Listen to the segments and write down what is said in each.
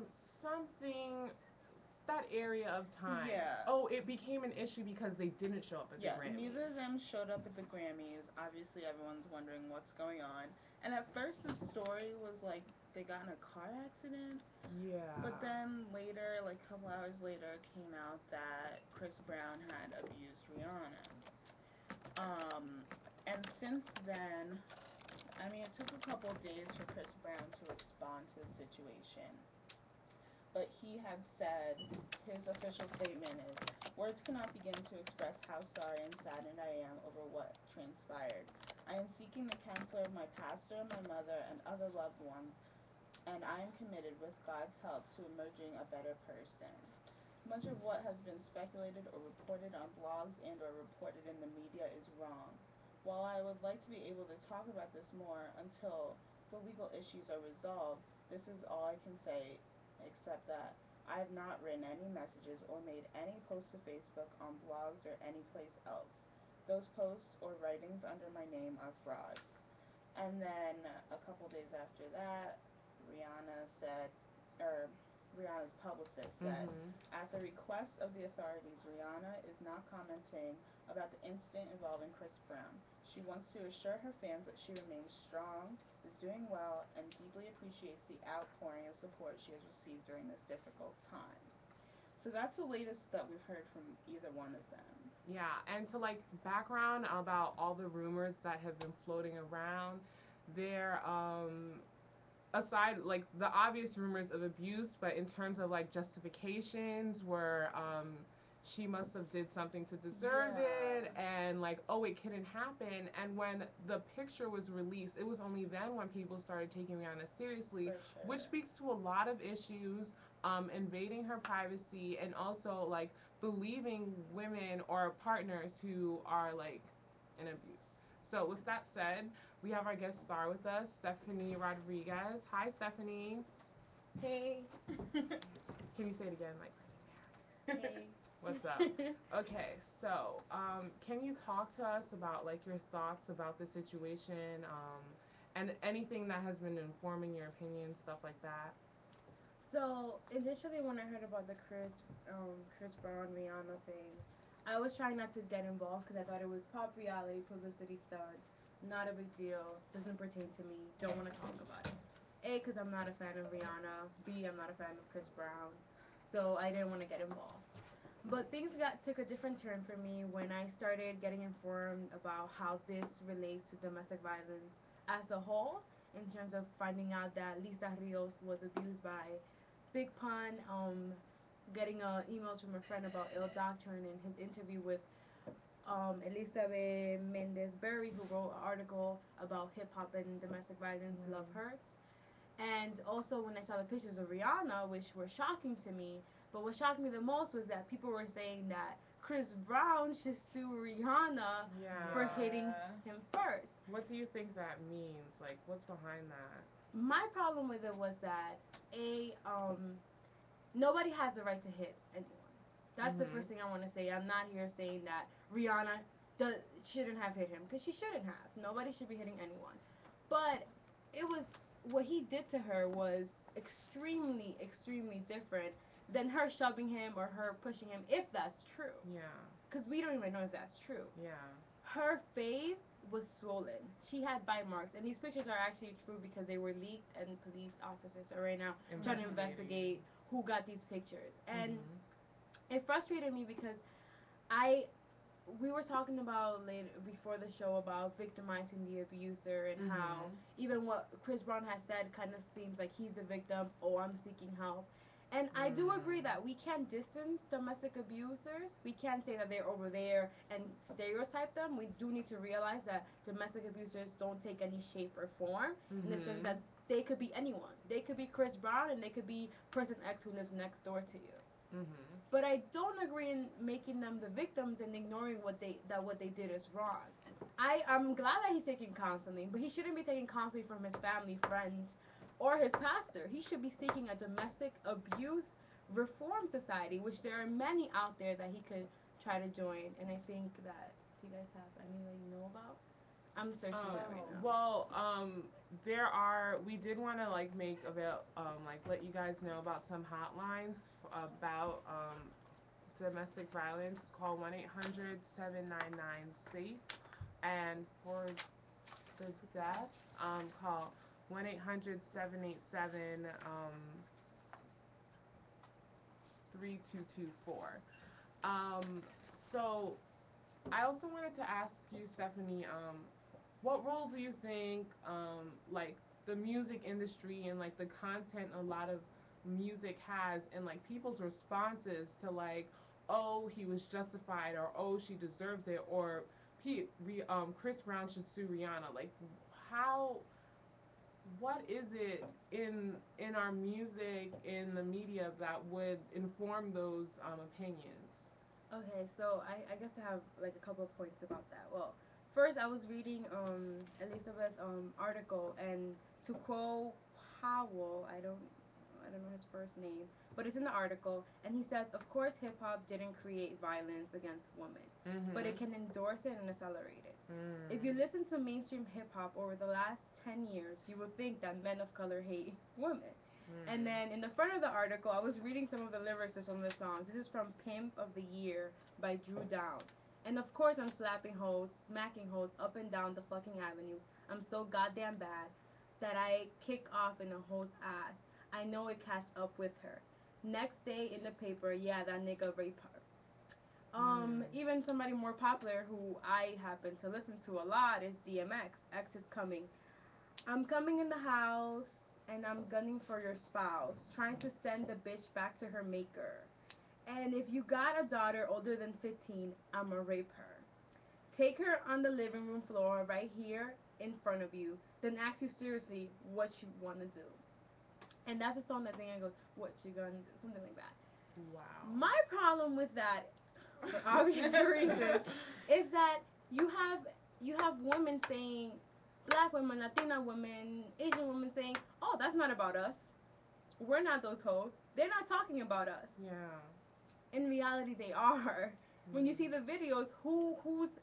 Something that area of time. Yeah. Oh, it became an issue because they didn't show up at the Yeah, Grammys. neither of them showed up at the Grammys. Obviously, everyone's wondering what's going on. And at first, the story was like they got in a car accident. Yeah. But then later, like a couple hours later, it came out that Chris Brown had abused Rihanna. And since then, I mean, it took a couple days for Chris Brown to respond to the situation. But he had said, his official statement is, words cannot begin to express how sorry and saddened I am over what transpired. I am seeking the counsel of my pastor, my mother, and other loved ones, and I am committed with God's help to emerging a better person. Much of what has been speculated or reported on blogs and or reported in the media is wrong. While I would like to be able to talk about this more until the legal issues are resolved, this is all I can say, except that I have not written any messages or made any posts to Facebook, on blogs, or any place else. Those posts or writings under my name are fraud. And then a couple days after that, Rihanna said, or Rihanna's publicist said, at the request of the authorities, Rihanna is not commenting about the incident involving Chris Brown. She wants to assure her fans that she remains strong, is doing well, and deeply appreciates the outpouring of support she has received during this difficult time. So that's the latest that we've heard from either one of them. Yeah, and to like background about all the rumors that have been floating around, there aside like the obvious rumors of abuse, but in terms of like justifications where she must have did something to deserve it, and like, oh, it couldn't happen. And when the picture was released, it was only then when people started taking Rihanna seriously, Sure. which speaks to a lot of issues, invading her privacy, and also like believing women or partners who are like in abuse. So with that said, we have our guest star with us, Stephanie Rodriguez. Hi, Stephanie. Hey. Can you say it again, like? Hey. What's up? Okay, so can you talk to us about like your thoughts about the situation, and anything that has been informing your opinion, stuff like that? So initially, when I heard about the Chris Brown Rihanna thing, I was trying not to get involved because I thought it was pop reality publicity stunt. Not a big deal. Doesn't pertain to me. Don't want to talk about it. A, because I'm not a fan of Rihanna. B, I'm not a fan of Chris Brown. So I didn't want to get involved. But things took a different turn for me when I started getting informed about how this relates to domestic violence as a whole, in terms of finding out that Lisa Rios was abused by Big Pun, getting emails from a friend about ill doctrine, and his interview with Elizabeth Mendez Berry, who wrote an article about hip hop and domestic violence, Love Hurts. And also when I saw the pictures of Rihanna, which were shocking to me, but what shocked me the most was that people were saying that Chris Brown should sue Rihanna for hitting him first. What do you think that means? Like, what's behind that? My problem with it was that, nobody has the right to hit anyone. That's the first thing I want to say. I'm not here saying that Rihanna shouldn't have hit him, because she shouldn't have. Nobody should be hitting anyone. But what he did to her was extremely, extremely different than her shoving him or her pushing him, if that's true. Yeah. Because we don't even know if that's true. Yeah. Her face was swollen. She had bite marks. And these pictures are actually true because they were leaked, and police officers are right now trying to investigate who got these pictures. And it frustrated me because we were talking about later before the show about victimizing the abuser, and how even what Chris Brown has said kind of seems like he's the victim. Oh, I'm seeking help. And I do agree that we can't distance domestic abusers. We can't say that they're over there and stereotype them. We do need to realize that domestic abusers don't take any shape or form, in the sense that they could be anyone. They could be Chris Brown, and they could be person X who lives next door to you. But I don't agree in making them the victims and ignoring what they did is wrong. I'm glad that he's taking counseling, but he shouldn't be taking counseling from his family, friends, or his pastor. He should be seeking a domestic abuse reform society, which there are many out there that he could try to join. And I think that, do you guys have any that you know about? I'm searching it right now. Well, we did want to like make like let you guys know about some hotlines about domestic violence. It's called 1-800-799-SAFE, and for the deaf, call 1-800-787 3224. So I also wanted to ask you, Stephanie, what role do you think, like the music industry and like the content a lot of music has, and like people's responses to like, oh, he was justified, or oh, she deserved it, or Chris Brown should sue Rihanna. Like, how? What is it in our music, in the media, that would inform those opinions? Okay, so I guess I have like a couple of points about that. Well, first I was reading Elizabeth article, and to quote Powell, I don't know his first name, but it's in the article, and he says, of course hip hop didn't create violence against women, but it can endorse it and accelerate it. If you listen to mainstream hip hop over the last 10 years, you will think that men of color hate women. And then in the front of the article, I was reading some of the lyrics of some of the songs. This is from Pimp of the Year by Drew Down. And of course, I'm slapping hoes, smacking hoes up and down the fucking avenues. I'm so goddamn bad that I kick off in a hoe's ass. I know it catched up with her. Next day in the paper, yeah, that nigga raped her. Even somebody more popular who I happen to listen to a lot is DMX. X is coming. I'm coming in the house and I'm gunning for your spouse, trying to send the bitch back to her maker. And if you got a daughter older than 15, I'ma rape her. Take her on the living room floor right here in front of you, then ask you seriously what you want to do. And that's a song that thing I goes, what you gonna do? Something like that. Wow. My problem with that, for obvious reasons, is that you have women saying, black women, Latina women, Asian women saying, oh, that's not about us. We're not those hoes. They're not talking about us. Yeah. In reality, they are. When you see the videos, who's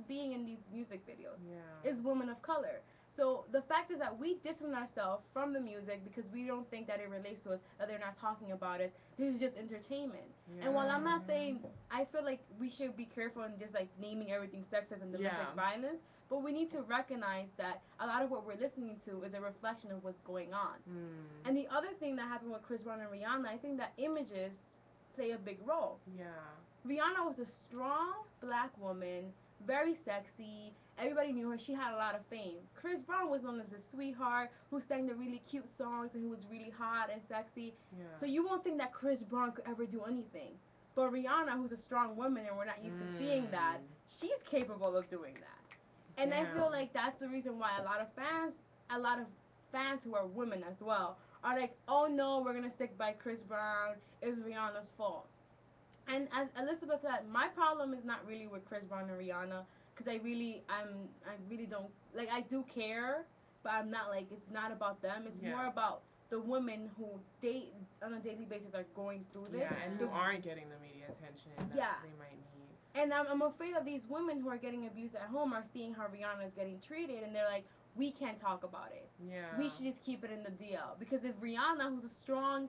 being in these music videos is women of color. So the fact is that we distance ourselves from the music because we don't think that it relates to us, that they're not talking about us. This is just entertainment. Yeah. And while I'm not saying, I feel like we should be careful in just like naming everything sexist and domestic violence, but we need to recognize that a lot of what we're listening to is a reflection of what's going on. And the other thing that happened with Chris Brown and Rihanna, I think that images play a big role. Yeah. Rihanna was a strong black woman, very sexy. Everybody knew her. She had a lot of fame. Chris Brown was known as a sweetheart who sang the really cute songs and who was really hot and sexy. Yeah. So you won't think that Chris Brown could ever do anything. But Rihanna, who's a strong woman, and we're not used to seeing that, she's capable of doing that. And I feel like that's the reason why a lot of fans who are women as well, are like, oh no, we're going to stick by Chris Brown. It's Rihanna's fault. And as Elizabeth said, my problem is not really with Chris Brown and Rihanna, because I really don't, like, I do care, but I'm not like, it's not about them. It's more about the women who date on a daily basis are going through this. Yeah, and who aren't getting the media attention that they might need. And I'm afraid that these women who are getting abused at home are seeing how Rihanna is getting treated, and they're like, we can't talk about it. Yeah. We should just keep it in the DL. Because if Rihanna, who's a strong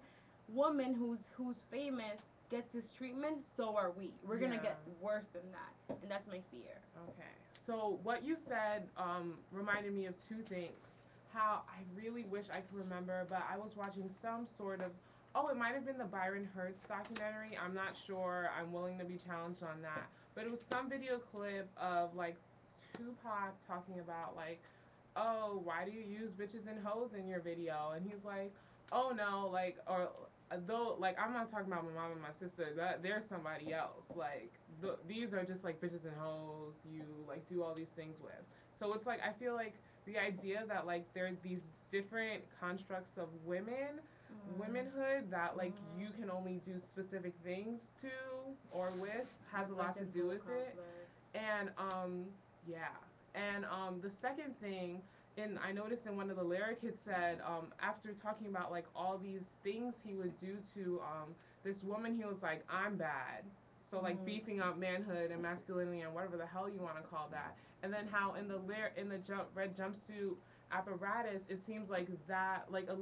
woman, who's famous, gets this treatment, so are we. We're going to get worse than that. And that's my fear. Okay. So what you said reminded me of two things. How I really wish I could remember, but I was watching some sort of, it might have been the Byron Hertz documentary. I'm not sure. I'm willing to be challenged on that. But it was some video clip of, like, Tupac talking about, like, oh, why do you use bitches and hoes in your video? And he's like, oh, no, like, or though, like, I'm not talking about my mom and my sister. That there's somebody else. Like, these are just, like, bitches and hoes you, like, do all these things with. So it's, like, I feel like the idea that, like, there are these different constructs of womanhood that, like, you can only do specific things to or with has a lot to do with it. And, And the second thing, and I noticed in one of the lyrics it said, after talking about, like, all these things he would do to this woman, he was like, I'm bad. So like beefing up manhood and masculinity and whatever the hell you want to call that. And then how in the red jumpsuit apparatus, it seems like that, like a